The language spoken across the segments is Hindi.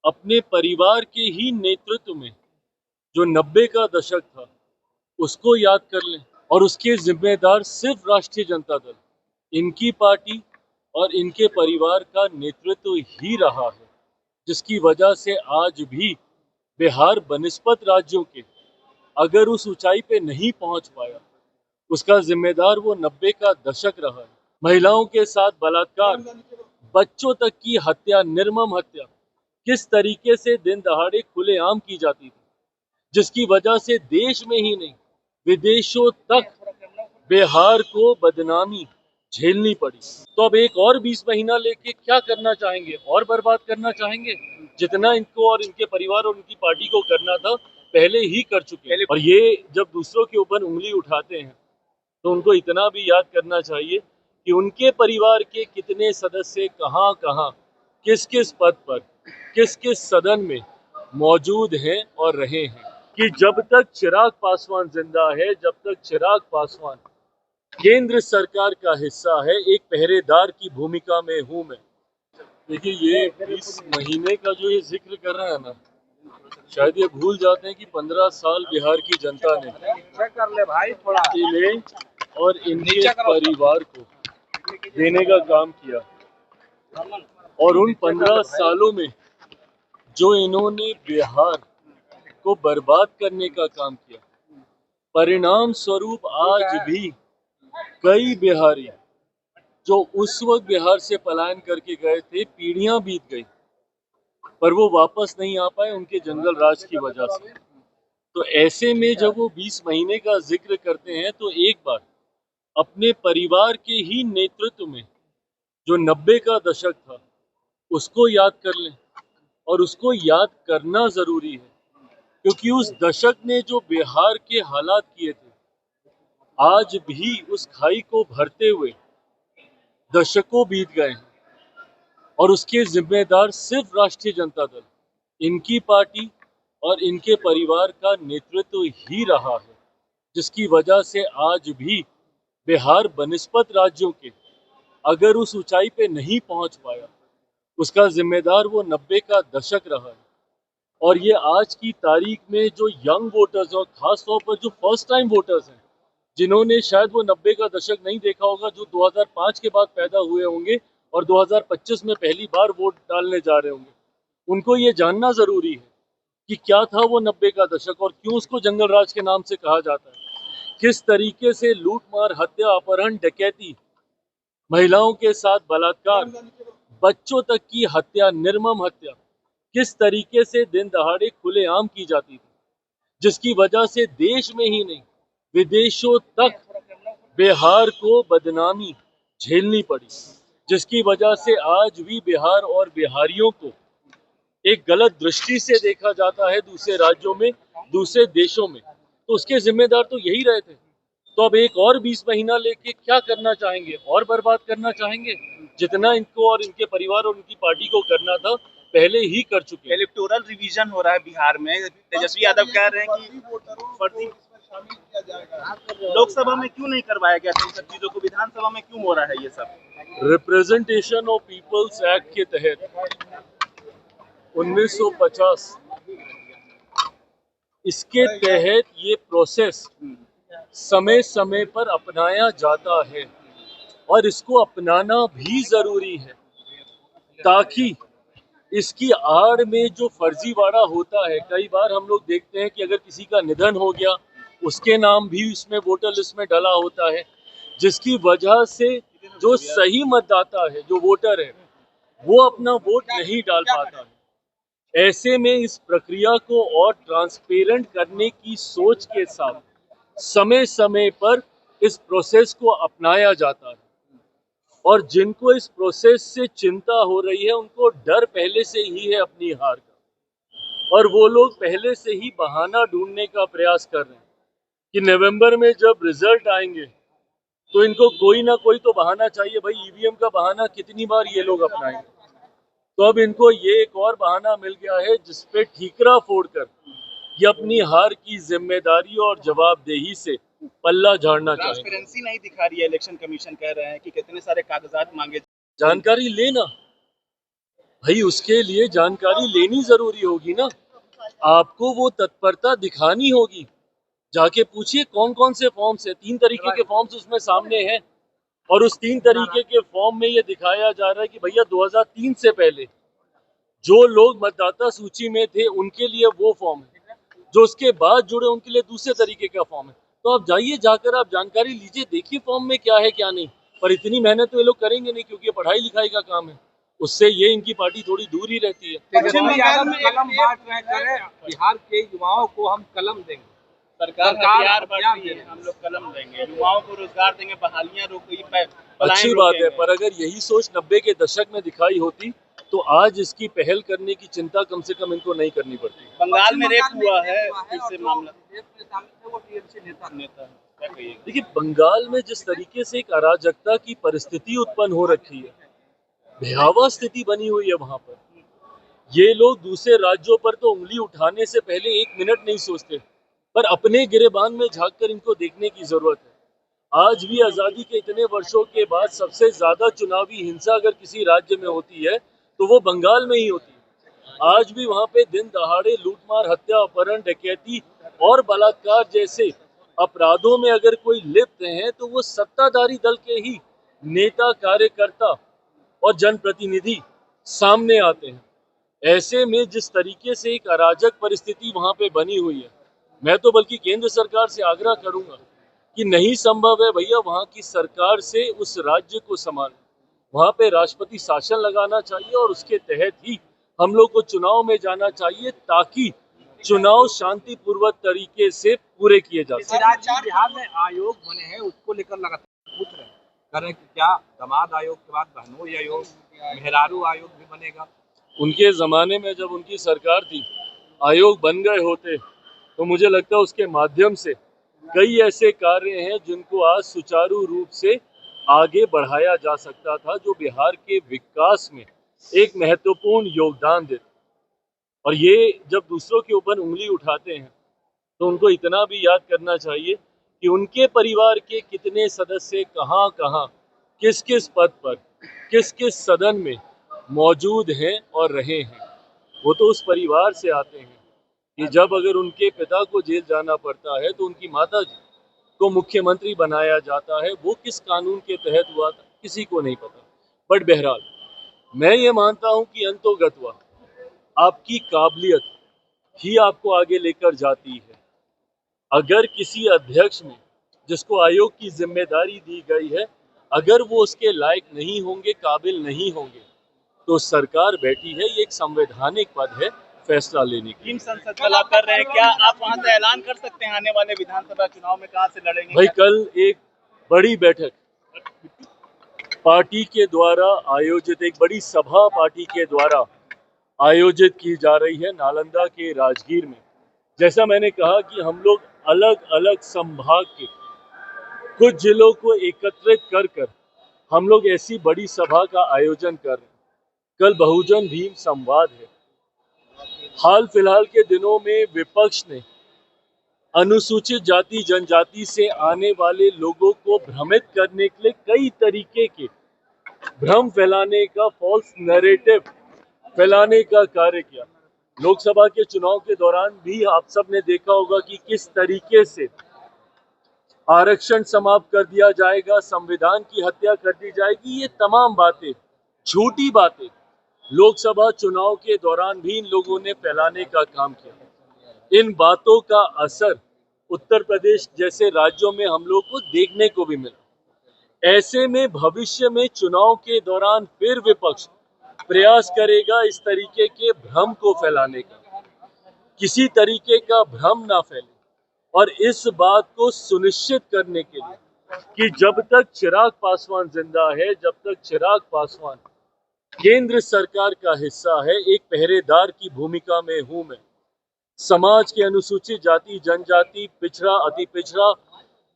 अपने परिवार के ही नेतृत्व में जो 90 का दशक था उसको याद कर लें। और उसके जिम्मेदार सिर्फ राष्ट्रीय जनता दल, इनकी पार्टी और इनके परिवार का नेतृत्व ही रहा है, जिसकी वजह से आज भी बिहार बनिस्पत राज्यों के अगर उस ऊंचाई पे नहीं पहुंच पाया, उसका जिम्मेदार वो 90 का दशक रहा है। महिलाओं के साथ बलात्कार, बच्चों तक की हत्या, निर्मम हत्या किस तरीके से दिन दहाड़े खुलेआम की जाती थी, जिसकी वजह से देश में ही नहीं विदेशों तक बिहार को बदनामी झेलनी पड़ी। तो अब एक और 20 महीना लेके क्या करना चाहेंगे? और बर्बाद करना चाहेंगे? जितना इनको और इनके परिवार और उनकी पार्टी को करना था पहले ही कर चुके हैं। और ये जब दूसरों के ऊपर उंगली उठाते हैं तो उनको इतना भी याद करना चाहिए कि उनके परिवार के कितने सदस्य कहां कहां, किस किस पद पर, किस किस सदन में मौजूद हैं और रहे हैं। कि जब तक चिराग पासवान जिंदा है, जब तक चिराग पासवान केंद्र सरकार का हिस्सा है, एक पहरेदार की भूमिका में हूं मैं। देखिए, ये 20 महीने का जो ये जिक्र कर रहा है ना, शायद ये भूल जाते हैं कि 15 साल बिहार की जनता ने इन्हें और इनके परिवार को देने का काम किया। और उन 15 सालों में जो इन्होंने बिहार को बर्बाद करने का काम किया, परिणाम स्वरूप आज भी कई बिहारी जो उस वक्त बिहार से पलायन करके गए थे, पीढ़ियां बीत गई पर वो वापस नहीं आ पाए उनके जंगल राज की वजह से। तो ऐसे में जब वो 20 महीने का जिक्र करते हैं तो एक बार अपने परिवार के ही नेतृत्व में जो 90 का दशक था उसको याद कर लें। और उसको याद करना जरूरी है क्योंकि उस दशक ने जो बिहार के हालात किए थे, आज भी उस खाई को भरते हुए दशकों बीत गए हैं। और उसके जिम्मेदार सिर्फ राष्ट्रीय जनता दल, इनकी पार्टी और इनके परिवार का नेतृत्व ही रहा है, जिसकी वजह से आज भी बिहार बनिस्पत राज्यों के अगर उस ऊंचाई पे नहीं पहुंच पाया, उसका जिम्मेदार वो 90 का दशक रहा है। और ये आज की तारीख में जो यंग वोटर्स और खास तौर पर जो फर्स्ट टाइम वोटर्स हैं, जिन्होंने शायद वो 90 का दशक नहीं देखा होगा, जो 2005 के बाद पैदा हुए होंगे और 2025 में पहली बार वोट डालने जा रहे होंगे, उनको ये जानना जरूरी है कि क्या था वो 90 का दशक और क्यों उसको जंगल राज के नाम से कहा जाता है। किस तरीके से लूट मार, हत्या, अपहरण, डकैती, महिलाओं के साथ बलात्कार, बच्चों तक की हत्या, निर्मम हत्या किस तरीके से दिन दहाड़े खुलेआम की जाती थी, जिसकी वजह से देश में ही नहीं विदेशों तक बिहार को बदनामी झेलनी पड़ी, जिसकी वजह से आज भी बिहार और बिहारियों को एक गलत दृष्टि से देखा जाता है दूसरे राज्यों में, दूसरे देशों में। तो उसके जिम्मेदार तो यही रहे थे। तो अब एक और 20 महीना लेके क्या करना चाहेंगे? और बर्बाद करना चाहेंगे? जितना इनको और इनके परिवार और उनकी पार्टी को करना था पहले ही कर चुके हैं। इलेक्टोरल रिवीजन हो रहा है बिहार में। तेजस्वी यादव कह रहे हैं कि लोकसभा में क्यों नहीं करवाया गया था इन सब चीजों को, विधानसभा में क्यों हो रहा है ये सब? रिप्रेजेंटेशन ऑफ पीपल्स एक्ट के तहत 1950 इसके तहत ये प्रोसेस समय समय पर अपनाया जाता है और इसको अपनाना भी जरूरी है, ताकि इसकी आड़ में जो फर्जीवाड़ा होता है, कई बार हम लोग देखते हैं कि अगर किसी का निधन हो गया, उसके नाम भी इसमें वोटर लिस्ट में डला होता है, जिसकी वजह से जो सही मतदाता है, जो वोटर है, वो अपना वोट नहीं डाल पाता है। ऐसे में इस प्रक्रिया को और ट्रांसपेरेंट करने की सोच के साथ समय समय पर इस प्रोसेस को अपनाया जाता है। और जिनको इस प्रोसेस से चिंता हो रही है, उनको डर पहले से ही है अपनी हार का, और वो लोग पहले से ही बहाना ढूंढने का प्रयास कर रहे हैं कि नवंबर में जब रिजल्ट आएंगे तो इनको कोई ना कोई तो बहाना चाहिए। भाई, ईवीएम का बहाना कितनी बार ये लोग अपनाएंगे? तो अब इनको ये एक और बहाना मिल गया है जिसपे ठीकरा फोड़कर ये अपनी हार की जिम्मेदारी और जवाबदेही से पल्ला झाड़ना चाहिए। ट्रांसपेरेंसी नहीं दिखा रही है इलेक्शन कमीशन, कह रहे हैं कि कितने सारे कागजात मांगे। जानकारी लेना भाई उसके लिए जानकारी लेनी जरूरी होगी ना, आपको वो तत्परता दिखानी होगी। जाके पूछिए कौन कौन से फॉर्म्स है, 3 तरीके के फॉर्म्स उसमें सामने हैं, और उस 3 तरीके के फॉर्म में ये दिखाया जा रहा है कि भैया 2003 से पहले जो लोग मतदाता सूची में थे उनके लिए वो फॉर्म है, जो उसके बाद जुड़े उनके लिए दूसरे तरीके का फॉर्म है। तो आप जाइए, जाकर आप जानकारी लीजिए, देखिए फॉर्म में क्या है क्या नहीं। पर इतनी मेहनत तो ये लोग करेंगे नहीं, क्योंकि ये पढ़ाई लिखाई का काम है, उससे ये इनकी पार्टी थोड़ी दूर ही रहती है। तेजस्वी यादव कलम बांट रहे करें, बिहार के युवाओं को हम कलम देंगे, सरकार हथियार बांट रही है, हम लोग कलम देंगे, युवाओं को रोजगार देंगे, बहालियां रोकेंगे, अच्छी बात है, पर अगर यही सोच 90 के दशक में दिखाई होती तो आज इसकी पहल करने की चिंता कम से कम इनको नहीं करनी पड़ती। बंगाल में रेप हुआ है, फिर से मामला नेता क्या कहिए। देखिए, बंगाल में जिस तरीके से एक अराजकता की परिस्थिति उत्पन्न हो रखी है, भयावह स्थिति बनी हुई है वहां पर, ये लोग दूसरे राज्यों पर तो उंगली उठाने से पहले 1 मिनट नहीं सोचते, पर अपने गिरेबान में झांककर इनको देखने की जरूरत है। आज भी आजादी के इतने वर्षों के बाद सबसे ज्यादा चुनावी हिंसा अगर किसी राज्य में होती है तो वो बंगाल में ही होती है। आज भी वहां पे दिन दहाड़े लूटमार, हत्या, अपहरण, डकैती और बलात्कार जैसे अपराधों में अगर कोई लिप्त है तो वो सत्ताधारी दल के ही नेता, कार्यकर्ता और जनप्रतिनिधि सामने आते हैं। ऐसे में जिस तरीके से एक अराजक परिस्थिति वहां पे बनी हुई है, मैं तो बल्कि केंद्र सरकार से आग्रह करूंगा कि नहीं संभव है भैया वहां की सरकार से उस राज्य को संभालना, वहां पे राष्ट्रपति शासन लगाना चाहिए और उसके तहत ही हम लोग को चुनाव में जाना चाहिए, ताकि चुनाव शांतिपूर्वक तरीके से पूरे किए जा सके। बिहार में आयोग बने हैं, उसको लेकर लगातार पूछ रहे हैं, करें कि क्या दामाद आयोग के बाद बहनोई आयोग, मेहरारू आयोग भी बनेगा? उनके ज़माने में जब उनकी सरकार थी, आयोग बन गए होते तो मुझे लगता है उसके माध्यम से कई ऐसे कार्य हैं जिनको आज सुचारू रूप से आगे बढ़ाया जा सकता था, जो बिहार के विकास में एक महत्वपूर्ण योगदान देते। और ये जब दूसरों के ऊपर उंगली उठाते हैं तो उनको इतना भी याद करना चाहिए कि उनके परिवार के कितने सदस्य कहाँ कहाँ, किस किस पद पर, किस किस सदन में मौजूद हैं और रहे हैं। वो तो उस परिवार से आते हैं कि जब अगर उनके पिता को जेल जाना पड़ता है तो उनकी माता जी को मुख्यमंत्री बनाया जाता है। वो किस कानून के तहत हुआ था किसी को नहीं पता। बट बहरहाल, मैं ये मानता हूं कि अंतोगत्वा आपकी काबिलियत ही आपको आगे लेकर जाती है। अगर किसी अध्यक्ष में, जिसको आयोग की जिम्मेदारी दी गई है, अगर वो उसके लायक नहीं होंगे, काबिल नहीं होंगे, तो सरकार बैठी है, ये एक संवैधानिक पद है फैसला लेने की। टीम संसद कल आप कर रहे हैं, क्या आप वहां से ऐलान कर सकते हैं आने वाले विधानसभा चुनाव में कहां से लड़ेंगे? भाई कल एक बड़ी बैठक पार्टी के द्वारा आयोजित, एक बड़ी सभा पार्टी के द्वारा आयोजित की जा रही है नालंदा के राजगीर में। जैसा मैंने कहा कि हम लोग अलग अलग संभाग के कुछ जिलों को एकत्रित कर कर हम लोग ऐसी बड़ी सभा का आयोजन कर रहे हैं। कल बहुजन भीम संवाद है। हाल फिलहाल के दिनों में विपक्ष ने अनुसूचित जाति जनजाति से आने वाले लोगों को भ्रमित करने के लिए कई तरीके के भ्रम फैलाने का, फॉल्स नैरेटिव फैलाने का कार्य किया। लोकसभा के चुनाव के दौरान भी आप सब ने देखा होगा कि किस तरीके से आरक्षण समाप्त कर दिया जाएगा, संविधान की हत्या कर दी जाएगी। ये तमाम बातें, झूठी बातें लोकसभा चुनाव के दौरान भी इन लोगों ने फैलाने का काम किया। इन बातों का असर उत्तर प्रदेश जैसे राज्यों में हम लोग को देखने को भी मिला। ऐसे में भविष्य में चुनाव के दौरान फिर विपक्ष प्रयास करेगा इस तरीके के भ्रम को फैलाने का। किसी तरीके का भ्रम ना फैले, और इस बात को सुनिश्चित करने के लिए कि जब तक चिराग पासवान जिंदा है, जब तक चिराग पासवान केंद्र सरकार का हिस्सा है, एक पहरेदार की भूमिका में हूं मैं। समाज के अनुसूचित जाति जनजाति, पिछड़ा, अति पिछड़ा,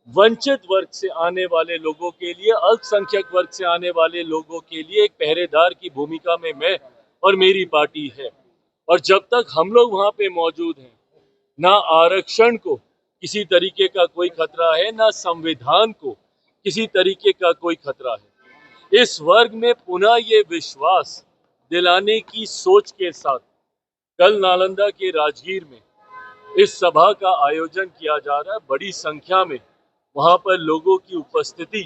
वंचित वर्ग से आने वाले लोगों के लिए, अल्पसंख्यक वर्ग से आने वाले लोगों के लिए एक पहरेदार की भूमिका में मैं और मेरी पार्टी है। और जब तक हम लोग वहां पे मौजूद हैं, ना आरक्षण को किसी तरीके का कोई खतरा है, ना संविधान को किसी तरीके का कोई खतरा है। इस वर्ग में पुनः ये विश्वास दिलाने की सोच के साथ कल नालंदा के राजगीर में इस सभा का आयोजन किया जा रहा है। बड़ी संख्या में वहां पर लोगों की उपस्थिति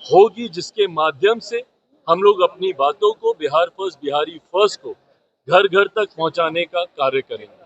होगी, जिसके माध्यम से हम लोग अपनी बातों को बिहार फर्स्ट, बिहारी फर्स्ट को घर घर तक पहुंचाने का कार्य करेंगे।